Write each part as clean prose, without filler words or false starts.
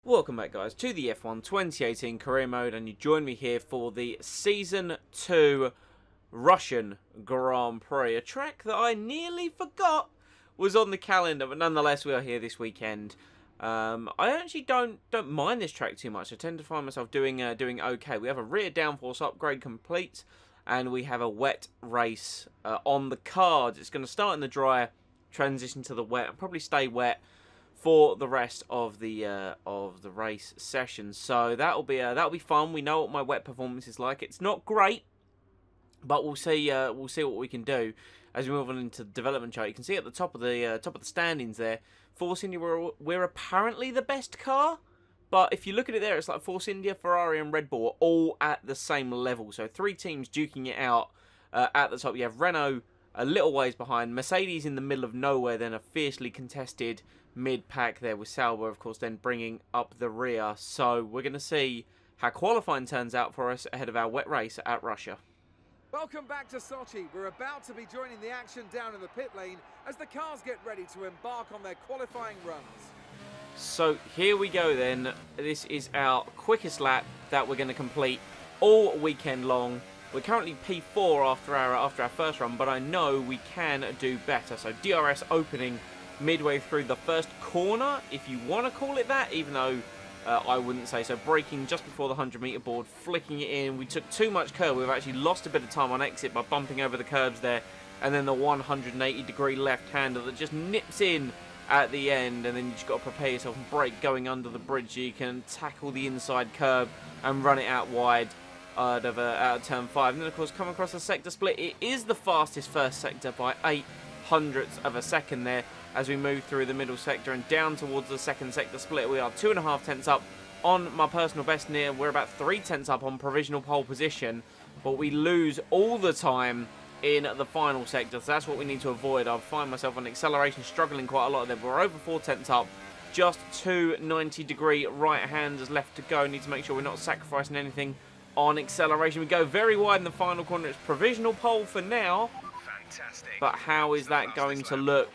Welcome back, guys, to the F1 2018 career mode, and you join me here for the Season 2 Russian Grand Prix, a track that I nearly forgot was on the calendar, but nonetheless we are here this weekend. I actually don't mind this track too much. I tend to find myself doing okay. We have a rear downforce upgrade complete, and we have a wet race on the cards. It's going to start in the dry, transition to the wet, and probably stay wet for the rest of the race session. So that'll be fun. We know what my wet performance is like. It's not great, but we'll see what we can do as we move on into the development chart. You can see at the top of the standings there, Force India, we're apparently the best car. But if you look at it there, it's like Force India, Ferrari, and Red Bull are all at the same level. So three teams duking it out at the top. You have Renault a little ways behind, Mercedes in the middle of nowhere, then a fiercely contested mid-pack there with Sauber, of course, then bringing up the rear. So we're going to see how qualifying turns out for us ahead of our wet race at Russia. Welcome back to Sochi. We're about to be joining the action down in the pit lane as the cars get ready to embark on their qualifying runs. So here we go then. This is our quickest lap that we're going to complete all weekend long. We're currently P4 after our first run, but I know we can do better. So DRS opening midway through the first corner, if you want to call it that, even though I wouldn't say so. Braking just before the 100-meter board, flicking it in. We took too much curb. We've actually lost a bit of time on exit by bumping over the curbs there. And then the 180-degree left-hander that just nips in at the end. And then you just got to prepare yourself and brake going under the bridge so you can tackle the inside curb and run it out wide out of turn 5. And then, of course, come across the sector split. It is the fastest first sector by 0.08 of a second there. As we move through the middle sector and down towards the second sector split, we are 2.5 tenths up on my personal best near. We're about 3 tenths up on provisional pole position, but we lose all the time in the final sector, so that's what we need to avoid. I find myself on acceleration struggling quite a lot there, but we're over 4 tenths up. Just 2 90-degree right-handers left to go. Need to make sure we're not sacrificing anything on acceleration. We go very wide in the final corner. It's provisional pole for now. Fantastic. But how is that going to look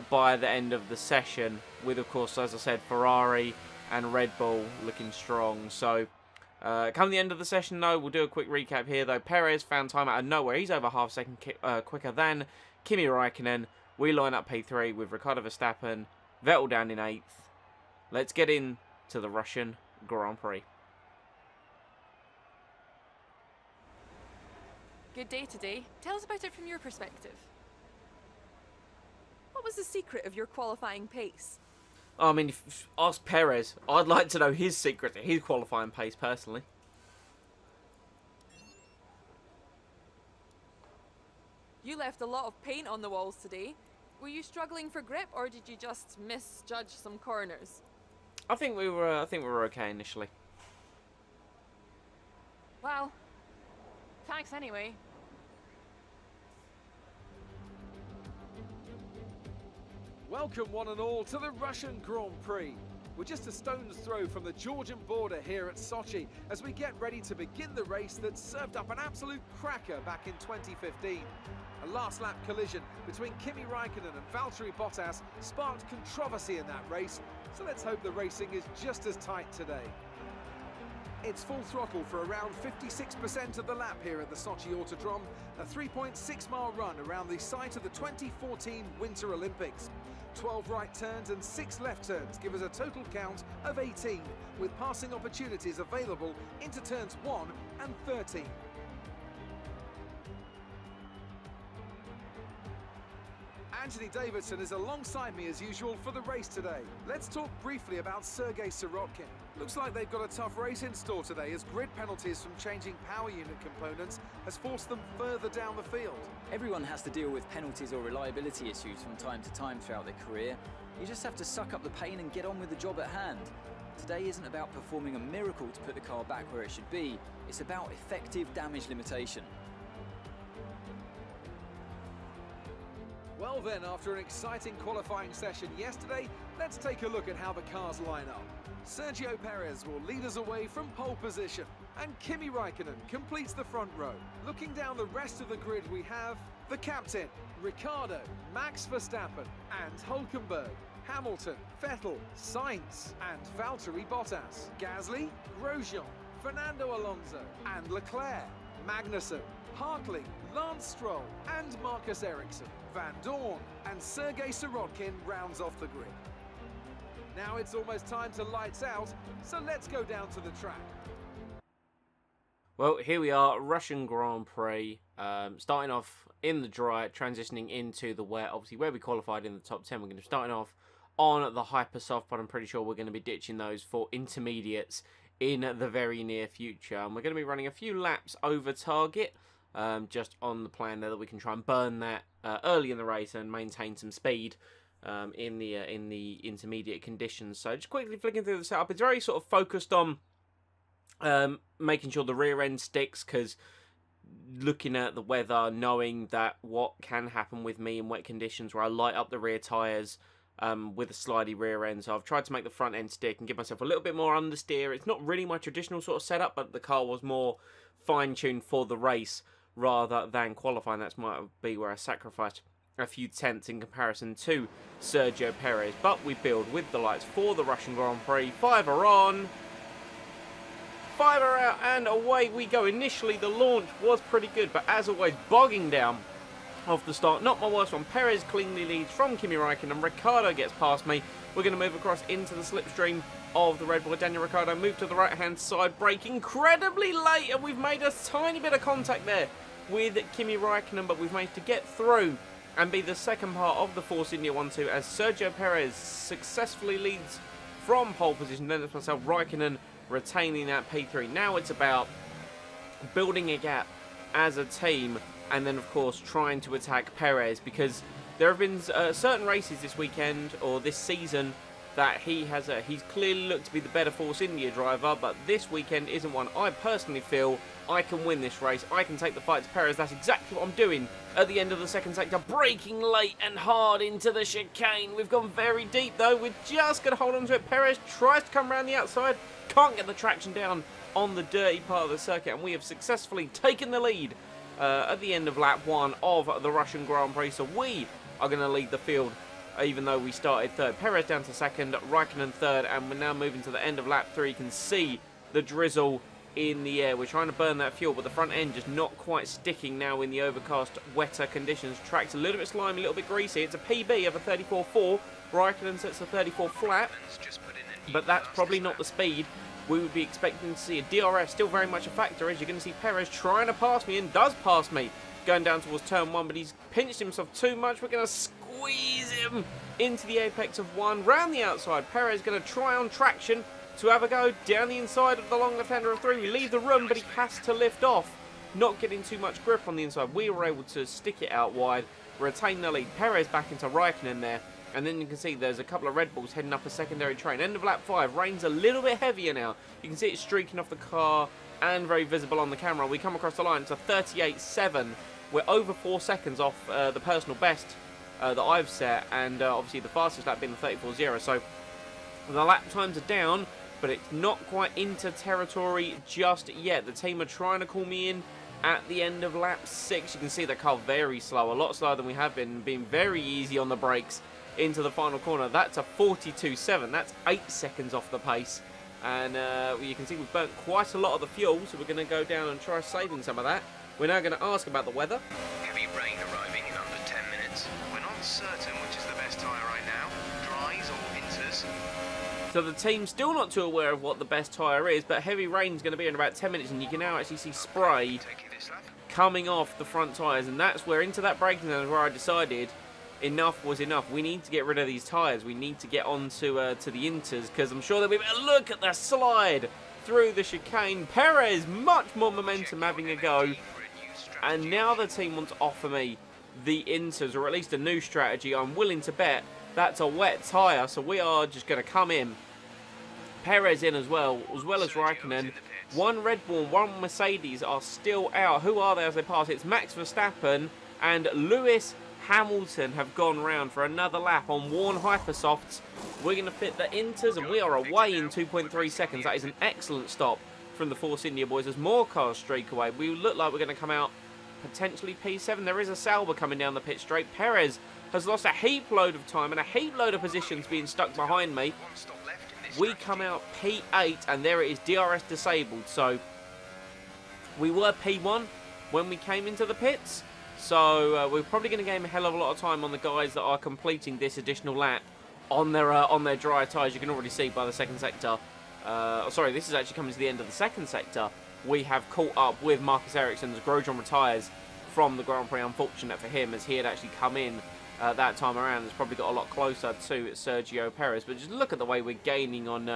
by the end of the session, with, of course, as I said, Ferrari and Red Bull looking strong. So come the end of the session, though, we'll do a quick recap here, though. Perez found time out of nowhere. He's over half a second quicker than Kimi Räikkönen. We line up P3 with Ricardo Verstappen, Vettel down in 8th. Let's get into the Russian Grand Prix. Good day today. Tell us about it from your perspective. What was the secret of your qualifying pace? I mean, ask Perez. I'd like to know his secret to his qualifying pace, personally. You left a lot of paint on the walls today. Were you struggling for grip, or did you just misjudge some corners? I think we were okay initially. Well, thanks anyway. Welcome one and all to the Russian Grand Prix. We're just a stone's throw from the Georgian border here at Sochi as we get ready to begin the race that served up an absolute cracker back in 2015. A last lap collision between Kimi Räikkönen and Valtteri Bottas sparked controversy in that race, so let's hope the racing is just as tight today. It's full throttle for around 56% of the lap here at the Sochi Autodrome, a 3.6-mile run around the site of the 2014 Winter Olympics. 12 right turns and 6 left turns give us a total count of 18, with passing opportunities available into turns 1 and 13. Anthony Davidson is alongside me as usual for the race today. Let's talk briefly about Sergei Sirotkin. Looks like they've got a tough race in store today as grid penalties from changing power unit components has forced them further down the field. Everyone has to deal with penalties or reliability issues from time to time throughout their career. You just have to suck up the pain and get on with the job at hand. Today isn't about performing a miracle to put the car back where it should be. It's about effective damage limitation. Well then, after an exciting qualifying session yesterday, let's take a look at how the cars line up. Sergio Perez will lead us away from pole position, and Kimi Räikkönen completes the front row. Looking down the rest of the grid, we have the captain, Ricciardo, Max Verstappen and Hülkenberg. Hamilton, Vettel, Sainz, and Valtteri Bottas. Gasly, Grosjean, Fernando Alonso, and Leclerc. Magnussen, Hartley, Lance Stroll, and Marcus Ericsson. Van Dorn and Sergei Sirotkin rounds off the grid. Now it's almost time to lights out, so let's go down to the track. Well, here we are, Russian Grand Prix, starting off in the dry, transitioning into the wet. Obviously, where we qualified in the top 10, we're going to be starting off on the hyper soft, but I'm pretty sure we're going to be ditching those for intermediates in the very near future. And we're going to be running a few laps over target, just on the plan there that we can try and burn that early in the race and maintain some speed in the intermediate conditions. So just quickly flicking through the setup, it's very sort of focused on making sure the rear end sticks, because looking at the weather, knowing that what can happen with me in wet conditions where I light up the rear tyres with a slidey rear end. So I've tried to make the front end stick and give myself a little bit more understeer. It's not really my traditional sort of setup, but the car was more fine-tuned for the race rather than qualifying. That might be where I sacrificed a few tenths in comparison to Sergio Perez. But we build with the lights for the Russian Grand Prix. 5 are on, 5 are out, and away we go. Initially, the launch was pretty good, but as always, bogging down off the start. Not my worst one. Perez cleanly leads from Kimi Räikkönen, and Ricciardo gets past me. We're going to move across into the slipstream of the Red Bull. Daniel Ricciardo moved to the right-hand side, brake incredibly late, and we've made a tiny bit of contact there with Kimi Räikkönen, but we've managed to get through and be the second part of the Force India 1-2 as Sergio Perez successfully leads from pole position. Then it's myself, Räikkönen, retaining that P3. Now it's about building a gap as a team, and then of course trying to attack Perez, because there have been certain races this weekend or this season that he's clearly looked to be the better Force India driver, but this weekend isn't one. I personally feel I can win this race. I can take the fight to Perez. That's exactly what I'm doing at the end of the second sector. Braking late and hard into the chicane. We've gone very deep though. We're just going to hold on to it. Perez tries to come around the outside. Can't get the traction down on the dirty part of the circuit, and we have successfully taken the lead at the end of lap 1 of the Russian Grand Prix. So we are going to lead the field, even though we started third. Perez down to second, Räikkönen third, and we're now moving to the end of lap 3. You can see the drizzle in the air. We're trying to burn that fuel, but the front end just not quite sticking now in the overcast, wetter conditions. Track's a little bit slimy, a little bit greasy. It's a PB of a 34.4. Räikkönen sets a 34 flat, but that's probably not the speed we would be expecting to see. A DRS still very much a factor, as you're going to see Perez trying to pass me, and does pass me going down towards turn 1, but he's pinched himself too much. We're going to squeeze him into the apex of 1 round the outside. Perez going to try on traction to have a go down the inside of the long left-hander of 3. We leave the room, but he has to lift off, not getting too much grip on the inside. We were able to stick it out wide, retain the lead. Perez back into Räikkönen there, and then you can see there's a couple of Red Bulls heading up a secondary train. End of lap 5, rain's a little bit heavier now. You can see it streaking off the car and very visible on the camera. We come across the line, it's a 38.7. We're over 4 seconds off the personal best that I've set, and obviously the fastest lap being the 34.0. So the lap times are down, but it's not quite into territory just yet. The team are trying to call me in at the end of lap 6. You can see the car very slow, a lot slower than we have been, being very easy on the brakes into the final corner. That's a 42.7. That's 8 seconds off the pace, and you can see we've burnt quite a lot of the fuel, so we're going to go down and try saving some of that. We're now going to ask about the weather. Heavy rain arriving in under 10 minutes. We're not certain which is the best tyre right now, dries or inters. So the team's still not too aware of what the best tyre is, but heavy rain's going to be in about 10 minutes, and you can now actually see spray coming off the front tyres, and that's where, into that braking zone, where I decided enough was enough. We need to get rid of these tyres. We need to get on to the inters, because I'm sure that we better look at the slide through the chicane. Perez, much more momentum, having a go. And now the team want to offer me the inters, or at least a new strategy. I'm willing to bet that's a wet tyre, so we are just going to come in. Perez in as well as Räikkönen. One Red Bull, one Mercedes are still out. Who are they as they pass? It's Max Verstappen and Lewis Hamilton have gone round for another lap on worn Hypersofts. We're going to fit the inters, and we are away in 2.3 seconds. That is an excellent stop from the Force India boys as more cars streak away. We look like we're going to come out potentially P7. There is a Sauber coming down the pit straight. Perez has lost a heap load of time and a heap load of positions being stuck behind me. One stop left in this We strategy. come out P8, and there it is, DRS disabled. So we were P1 when we came into the pits. So we're probably going to gain a hell of a lot of time on the guys that are completing this additional lap on their dry tyres. You can already see by the second sector. Sorry, this is actually coming to the end of the second sector. We have caught up with Marcus Ericsson's Grosjean retires from the Grand Prix. Unfortunate for him, as he had actually come in that time around. It's probably got a lot closer to Sergio Perez. But just look at the way we're gaining on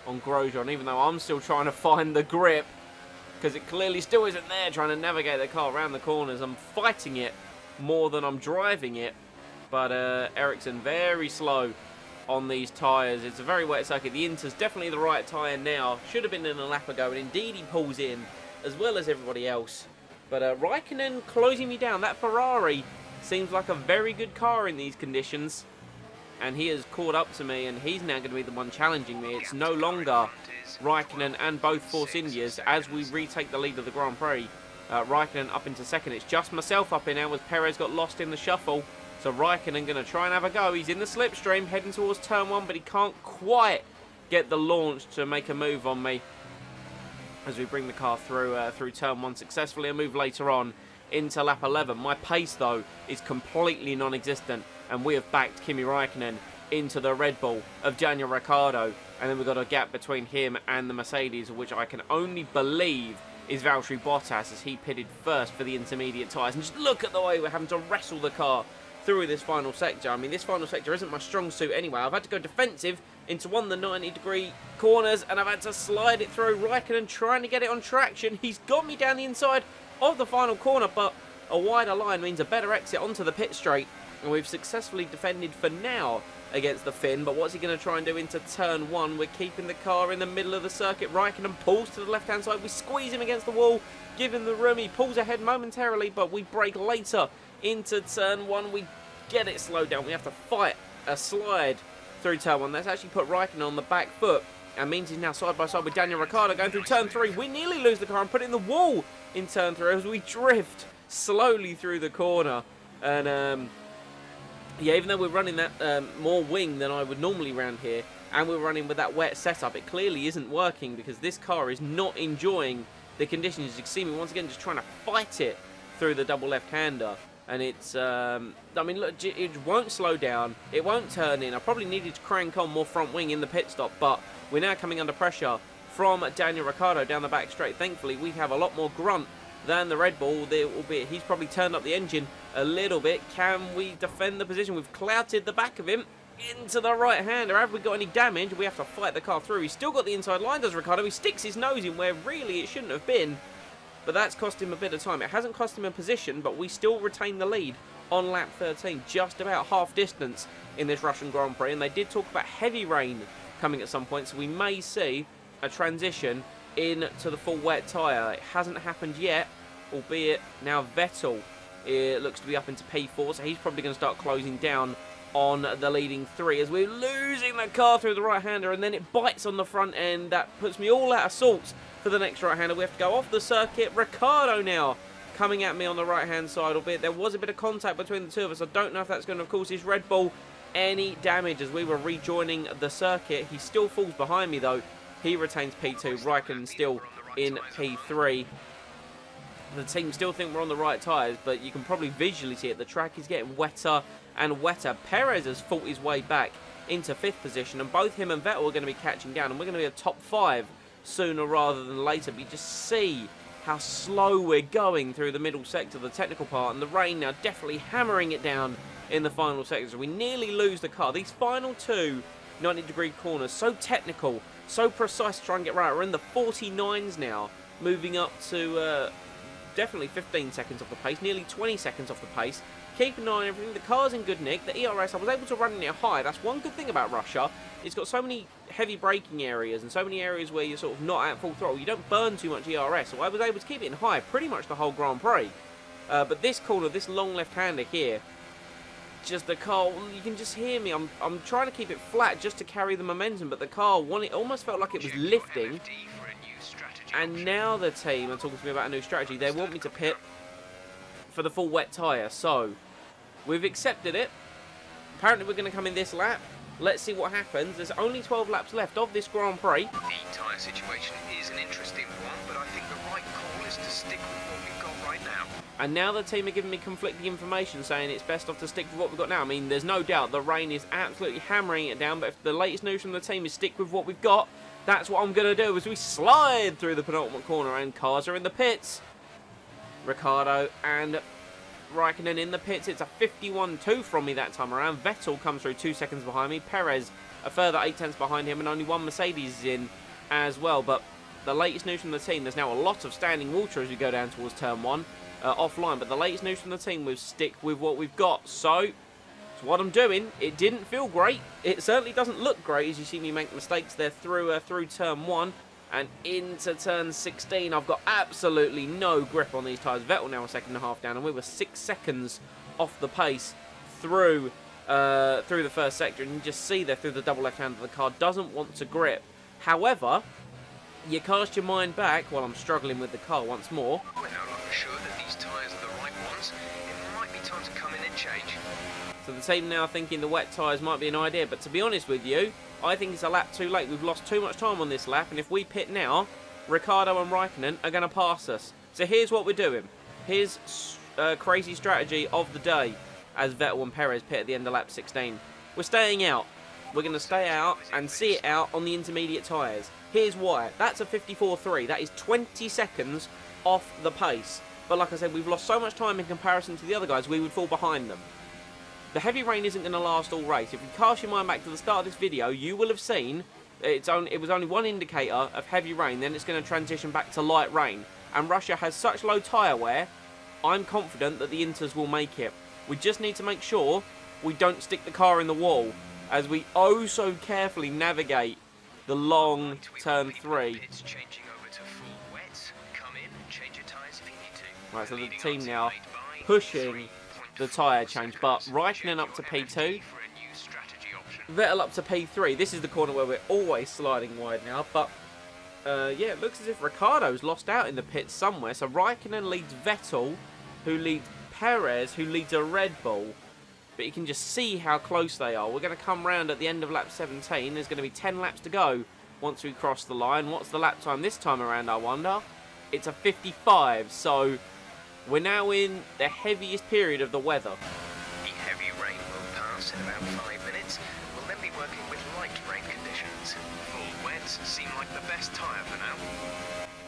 Grosjean, even though I'm still trying to find the grip, because it clearly still isn't there, trying to navigate the car around the corners. I'm fighting it more than I'm driving it. But Ericsson very slow on these tyres. It's a very wet circuit. The Inter's definitely the right tyre now. Should have been in a lap ago, and indeed he pulls in, as well as everybody else. But Raikkonen closing me down. That Ferrari seems like a very good car in these conditions. And he has caught up to me, and he's now going to be the one challenging me. It's no longer Raikkonen and both Force Indias as we retake the lead of the Grand Prix. Raikkonen up into second. It's just myself up in now, as Perez got lost in the shuffle. So Raikkonen going to try and have a go. He's in the slipstream, heading towards turn 1, but he can't quite get the launch to make a move on me as we bring the car through turn 1 successfully and move later on into lap 11. My pace, though, is completely non-existent, and we have backed Kimi Raikkonen into the Red Bull of Daniel Ricciardo, and then we've got a gap between him and the Mercedes, which I can only believe is Valtteri Bottas, as he pitted first for the intermediate tyres. And just look at the way we're having to wrestle the car through this final sector. I mean, this final sector isn't my strong suit anyway. I've had to go defensive into one of the 90-degree corners, and I've had to slide it through. Raikkonen trying to get it on traction. He's got me down the inside of the final corner, but a wider line means a better exit onto the pit straight, and we've successfully defended for now against the Finn. But what's he going to try and do into turn 1? We're keeping the car in the middle of the circuit. Raikkonen pulls to the left-hand side. We squeeze him against the wall, give him the room. He pulls ahead momentarily, but we brake later into turn 1. We get it slowed down. We have to fight a slide through turn 1. That's actually put Raikkonen on the back foot, and means he's now side by side with Daniel Ricciardo going through turn 3. We nearly lose the car and put it in the wall in turn 3 as we drift slowly through the corner. And yeah, even though we're running that more wing than I would normally round here, and we're running with that wet setup, it clearly isn't working, because this car is not enjoying the conditions. You can see me once again just trying to fight it through the double left-hander. And it's, I mean, look, it won't slow down. It won't turn in. I probably needed to crank on more front wing in the pit stop, but we're now coming under pressure from Daniel Ricciardo down the back straight. Thankfully, we have a lot more grunt than the Red Bull. Albeit he's probably turned up the engine a little bit. Can we defend the position? We've clouted the back of him into the right-hander. Have we got any damage? We have to fight the car through. He's still got the inside line, does Ricciardo. He sticks his nose in where really it shouldn't have been. But that's cost him a bit of time. It hasn't cost him a position, but we still retain the lead on lap 13, just about half distance in this Russian Grand Prix. And they did talk about heavy rain coming at some point, so we may see a transition into the full wet tyre. It hasn't happened yet, albeit now Vettel looks to be up into P4, so he's probably going to start closing down on the leading 3 as we're losing the car through the right-hander, and then it bites on the front end. That puts me all out of sorts for the next right-hander. We have to go off the circuit. Ricciardo now coming at me on the right-hand side, albeit there was a bit of contact between the two of us. I don't know if that's going to cause his Red Bull any damage as we were rejoining the circuit. He still falls behind me, though. He retains P2. Raikkonen still in P3. The team still think we're on the right tyres, but you can probably visually see it. The track is getting wetter and wetter. Perez has fought his way back into 5th position, and both him and Vettel are going to be catching down, and we're going to be a top 5 sooner rather than later. But you just see how slow we're going through the middle sector, the technical part, and the rain now definitely hammering it down in the final sector. So we nearly lose the car. These final 2 90-degree corners, so technical, so precise to try and get right. We're in the 49s now, moving up to definitely 15 seconds off the pace, nearly 20 seconds off the pace. Keep an eye on everything. The car's in good nick. The ERS, I was able to run in it high. That's one good thing about Russia. It's got so many heavy braking areas and so many areas where you're sort of not at full throttle. You don't burn too much ERS, so I was able to keep it in high pretty much the whole Grand Prix. But this corner, this long left-hander here, just the car, you can just hear me. I'm trying to keep it flat just to carry the momentum, but the car, it almost felt like it was lifting. And now the team are talking to me about a new strategy. They want me to pit for the full wet tyre. So we've accepted it. Apparently we're going to come in this lap. Let's see what happens. There's only 12 laps left of this Grand Prix. The tyre situation is an interesting one, but I think the right call is to stick with what we've got right now. And now the team are giving me conflicting information saying it's best off to stick with what we've got now. I mean, there's no doubt the rain is absolutely hammering it down, but if the latest news from the team is stick with what we've got, that's what I'm going to do as we slide through the penultimate corner and cars are in the pits. Ricciardo and Raikkonen in the pits. It's a 51.2 from me that time around. Vettel comes through 2 seconds behind me. Perez a further 0.8 behind him, and only one Mercedes is in as well. But the latest news from the team, there's now a lot of standing water as we go down towards turn 1 offline, but the latest news from the team was stick with what we've got. So it's what I'm doing. It didn't feel great. It certainly doesn't look great as you see me make mistakes there through turn 1 and into turn 16. I've got absolutely no grip on these tyres. Vettel now a second and a half down, and we were 6 seconds off the pace through the first sector, and you just see there through the double left hand of the car doesn't want to grip. However, you cast your mind back while I'm struggling with the car once more. We're no longer sure that these tyres are the right ones. It might be time to come in and change. So the team now thinking the wet tyres might be an idea, but to be honest with you, I think it's a lap too late. We've lost too much time on this lap, and if we pit now, Ricciardo and Raikkonen are going to pass us. So here's what we're doing. Here's crazy strategy of the day as Vettel and Perez pit at the end of lap 16. We're staying out. We're going to stay out and see it out on the intermediate tyres. Here's why. That's a 54.3. That is 20 seconds off the pace. But like I said, we've lost so much time in comparison to the other guys, we would fall behind them. The heavy rain isn't going to last all race. If you cast your mind back to the start of this video, you will have seen it was only one indicator of heavy rain, then it's going to transition back to light rain. And Russia has such low tyre wear, I'm confident that the Inters will make it. We just need to make sure we don't stick the car in the wall as we oh so carefully navigate the long turn 3. It's changing over to full wet. Come in, change your tyres if you need to. Right, so the team now pushing the tyre change, but Raikkonen up to P2, Vettel up to P3. This is the corner where we're always sliding wide now, but yeah, it looks as if Ricciardo's lost out in the pits somewhere. So Raikkonen leads Vettel, who leads Perez, who leads a Red Bull. But you can just see how close they are. We're going to come round at the end of lap 17. There's going to be 10 laps to go once we cross the line. What's the lap time this time around, I wonder? It's a 55, so we're now in the heaviest period of the weather. The heavy rain will pass in about 5 minutes. We'll then be working with light rain conditions. Full wets seem like the best tyre for now.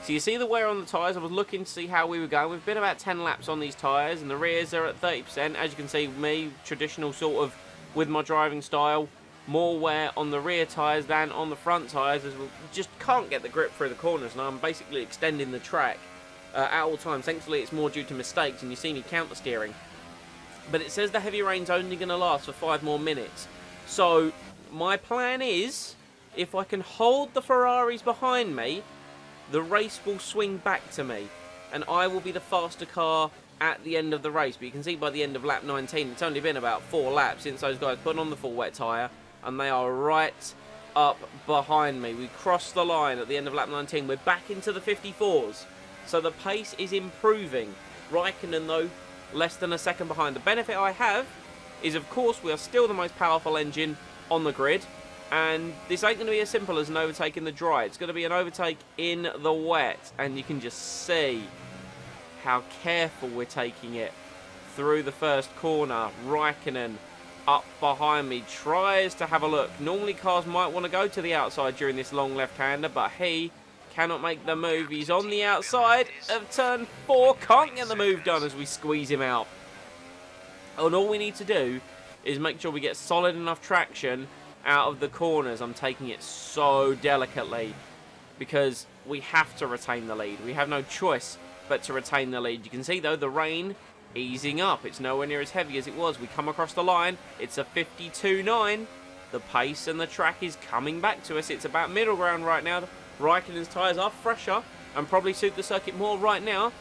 So you see the wear on the tyres. I was looking to see how we were going. We've been about 10 laps on these tyres, and the rears are at 30%. As you can see, me, traditional sort of, with my driving style, more wear on the rear tyres than on the front tyres, as we just can't get the grip through the corners, and I'm basically extending the track at all times. Thankfully, it's more due to mistakes, and you see me counter steering. But it says the heavy rain's only going to last for 5 more minutes. So my plan is, if I can hold the Ferraris behind me, the race will swing back to me, and I will be the faster car at the end of the race. But you can see by the end of lap 19, it's only been about 4 laps since those guys put on the full wet tyre, and they are right up behind me. We crossed the line at the end of lap 19. We're back into the 54s, so the pace is improving. Raikkonen, though, less than a second behind. The benefit I have is, of course, we are still the most powerful engine on the grid. And this ain't going to be as simple as an overtake in the dry. It's going to be an overtake in the wet. And you can just see how careful we're taking it through the first corner. Raikkonen up behind me tries to have a look. Normally cars might want to go to the outside during this long left-hander, but he cannot make the move. He's on the outside of turn 4. Can't get the move done as we squeeze him out. And all we need to do is make sure we get solid enough traction out of the corners. I'm taking it so delicately because we have to retain the lead. We have no choice but to retain the lead. You can see, though, the rain easing up. It's nowhere near as heavy as it was. We come across the line. It's a 52.9. The pace and the track is coming back to us. It's about middle ground right now. Raikkonen's tyres are fresher and probably suit the circuit more right now.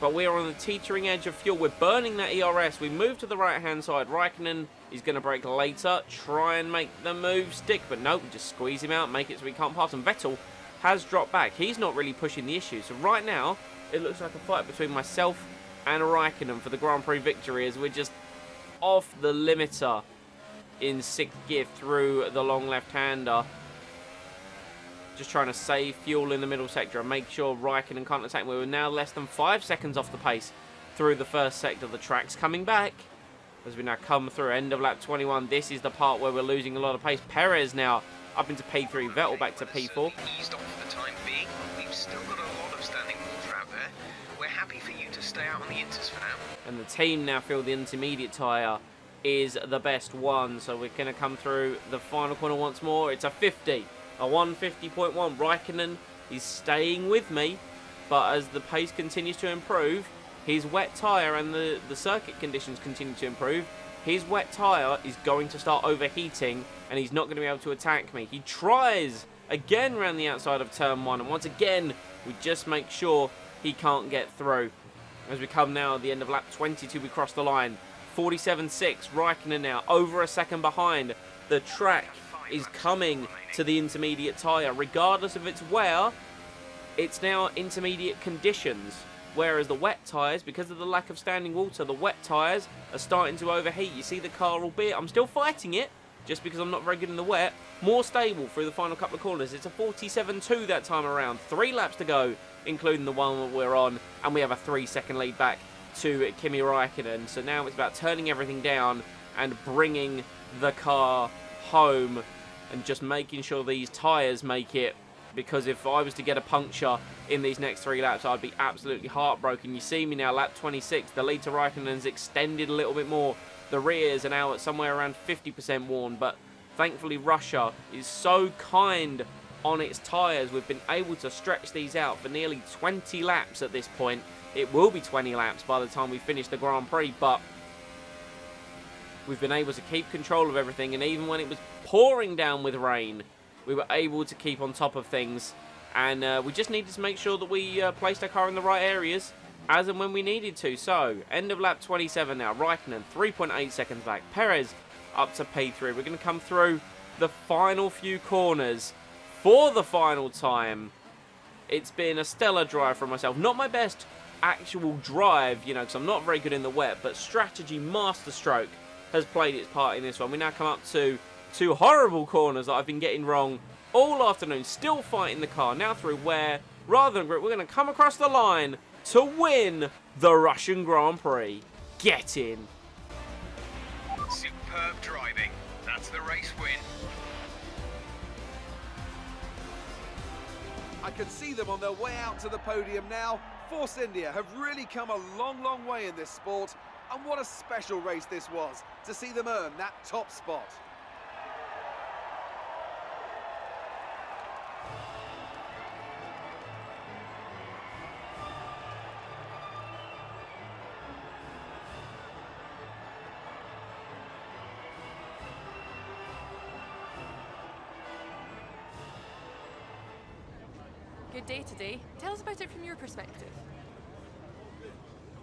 But we are on the teetering edge of fuel. We're burning that ERS. We move to the right-hand side. Raikkonen is going to brake later, try and make the move stick. But nope, we just squeeze him out, make it so we can't pass. And Vettel has dropped back. He's not really pushing the issue. So right now, it looks like a fight between myself and Raikkonen for the Grand Prix victory as we're just off the limiter in 6th gear through the long left-hander. Just trying to save fuel in the middle sector and make sure Raikkonen can't attack. We're now less than 5 seconds off the pace through the first sector. The track's coming back as we now come through end of lap 21. This is the part where we're losing a lot of pace. Perez now up into P3, Vettel back to P4. Eased off for the time being. We've still got a lot of standing water out there. We're happy for you to stay out on the inters for now. And the team now feel the intermediate tyre is the best one. So we're going to come through the final corner once more. It's a 50. A 150.1. Raikkonen is staying with me, but as the pace continues to improve, his wet tyre and the circuit conditions continue to improve, his wet tyre is going to start overheating and he's not going to be able to attack me. He tries again around the outside of turn 1, and once again we just make sure he can't get through. As we come now at the end of lap 22, we cross the line. 47.6, Raikkonen now over a second behind. The track is coming to the intermediate tyre. Regardless of its wear, it's now intermediate conditions. Whereas the wet tyres, because of the lack of standing water, the wet tyres are starting to overheat. You see the car, albeit I'm still fighting it, just because I'm not very good in the wet, more stable through the final couple of corners. It's a 47.2 that time around. 3 laps to go, including the one that we're on, and we have a 3-second lead back to Kimi Raikkonen. So now it's about turning everything down and bringing the car home and just making sure these tyres make it, because if I was to get a puncture in these next 3 laps, I'd be absolutely heartbroken. You see me now, lap 26, the lead to Raikkonen's extended a little bit more. The rears are now at somewhere around 50% worn, but thankfully Russia is so kind on its tyres. We've been able to stretch these out for nearly 20 laps at this point. It will be 20 laps by the time we finish the Grand Prix, but we've been able to keep control of everything, and even when it was pouring down with rain, we were able to keep on top of things, and we just needed to make sure that we placed our car in the right areas as and when we needed to. So, end of lap 27 now. Raikkonen 3.8 seconds back. Perez up to P3. We're going to come through the final few corners for the final time. It's been a stellar drive from myself. Not my best actual drive, you know, because I'm not very good in the wet, but strategy masterstroke has played its part in this one. We now come up to 2 horrible corners that I've been getting wrong all afternoon. Still fighting the car. Now through where, rather than grip, we're going to come across the line to win the Russian Grand Prix. Get in. Superb driving. That's the race win. I can see them on their way out to the podium now. Force India have really come a long, long way in this sport. And what a special race this was, to see them earn that top spot. Good day today. Tell us about it from your perspective.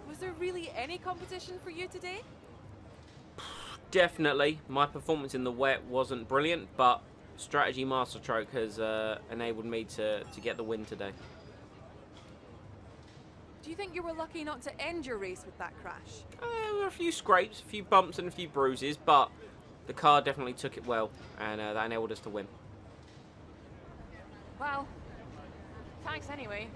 Was there really any competition for you today? Definitely. My performance in the wet wasn't brilliant, but strategy masterstroke has enabled me to get the win today. Do you think you were lucky not to end your race with that crash? There were a few scrapes, a few bumps and a few bruises, but the car definitely took it well, and that enabled us to win. Well, thanks anyway.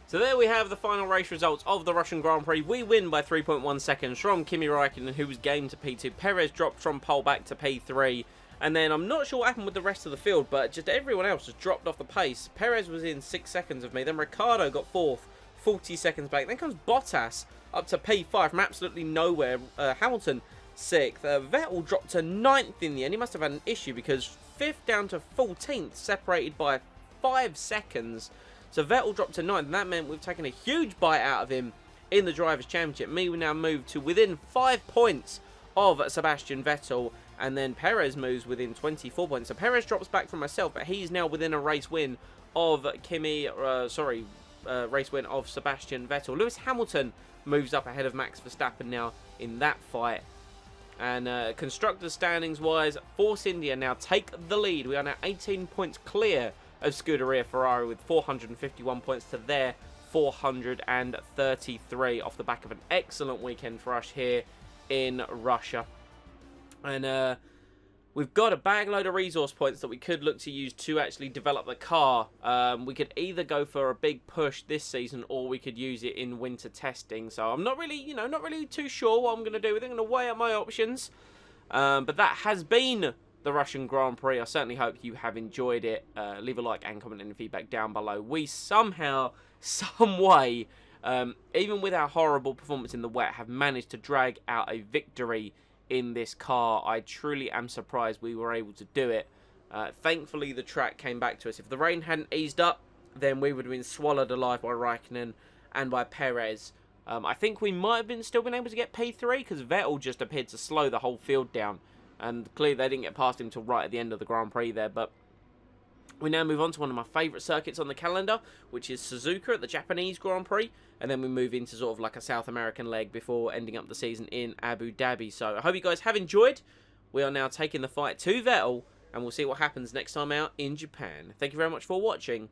So there we have the final race results of the Russian Grand Prix. We win by 3.1 seconds from Kimi Raikkonen, who was game to P2. Perez dropped from pole back to P3. And then I'm not sure what happened with the rest of the field, but just everyone else has dropped off the pace. Perez was in 6 seconds of me. Then Ricciardo got 4th, 40 seconds back. Then comes Bottas up to P5 from absolutely nowhere. Hamilton 6th. Vettel dropped to 9th in the end. He must have had an issue because 5th down to 14th, separated by 5 seconds. So Vettel dropped to 9th, and that meant we've taken a huge bite out of him in the Drivers' Championship. Me will now move to within 5 points of Sebastian Vettel, and then Perez moves within 24 points. So Perez drops back from myself, but he's now within a race win of race win of Sebastian Vettel. Lewis Hamilton moves up ahead of Max Verstappen now in that fight. And constructors standings wise, Force India now take the lead. We are now 18 points clear of Scuderia Ferrari with 451 points to their 433 off the back of an excellent weekend for us here in Russia. And we've got a bag load of resource points that we could look to use to actually develop the car. We could either go for a big push this season, or we could use it in winter testing. So I'm not really, not really too sure what I'm going to do with it. I'm going to weigh up my options. But that has been the Russian Grand Prix. I certainly hope you have enjoyed it. Leave a like and comment any feedback down below. We somehow, some way, even with our horrible performance in the wet, have managed to drag out a victory in this car. I truly am surprised we were able to do it. Thankfully, the track came back to us. If the rain hadn't eased up, then we would have been swallowed alive by Raikkonen and by Perez. I think we might have still been able to get P3 because Vettel just appeared to slow the whole field down. And clearly they didn't get past him till right at the end of the Grand Prix there. But we now move on to one of my favourite circuits on the calendar, which is Suzuka at the Japanese Grand Prix. And then we move into sort of like a South American leg before ending up the season in Abu Dhabi. So I hope you guys have enjoyed. We are now taking the fight to Vettel, and we'll see what happens next time out in Japan. Thank you very much for watching,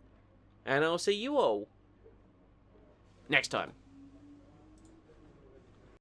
and I'll see you all next time.